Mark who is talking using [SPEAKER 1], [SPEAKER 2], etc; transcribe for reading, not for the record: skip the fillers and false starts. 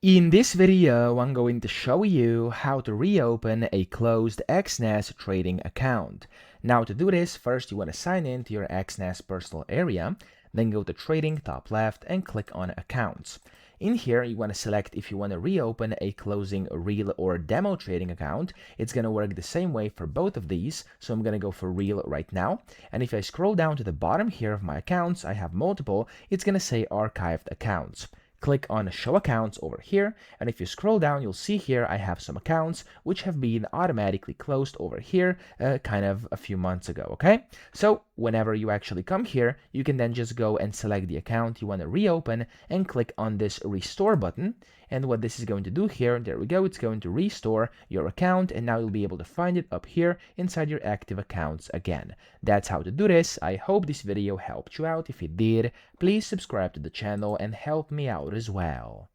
[SPEAKER 1] In this video, I'm going to show you how to reopen a closed Exness trading account. Now to do this, first you want to sign in to your Exness personal area, then go to Trading top left and click on Accounts. In here, you want to select if you want to reopen a closing real or demo trading account. It's going to work the same way for both of these, so I'm going to go for real right now. And if I scroll down to the bottom here of my accounts, I have multiple, it's going to say archived accounts. Click on Show Accounts over here, and if you scroll down, you'll see here I have some accounts which have been automatically closed over here kind of a few months ago, okay? So whenever you actually come here, you can then just go and select the account you want to reopen and click on this Restore button. And what this is going to do here, there we go, it's going to restore your account, and now you'll be able to find it up here inside your active accounts again. That's how to do this. I hope this video helped you out. If it did, please subscribe to the channel and help me out as well.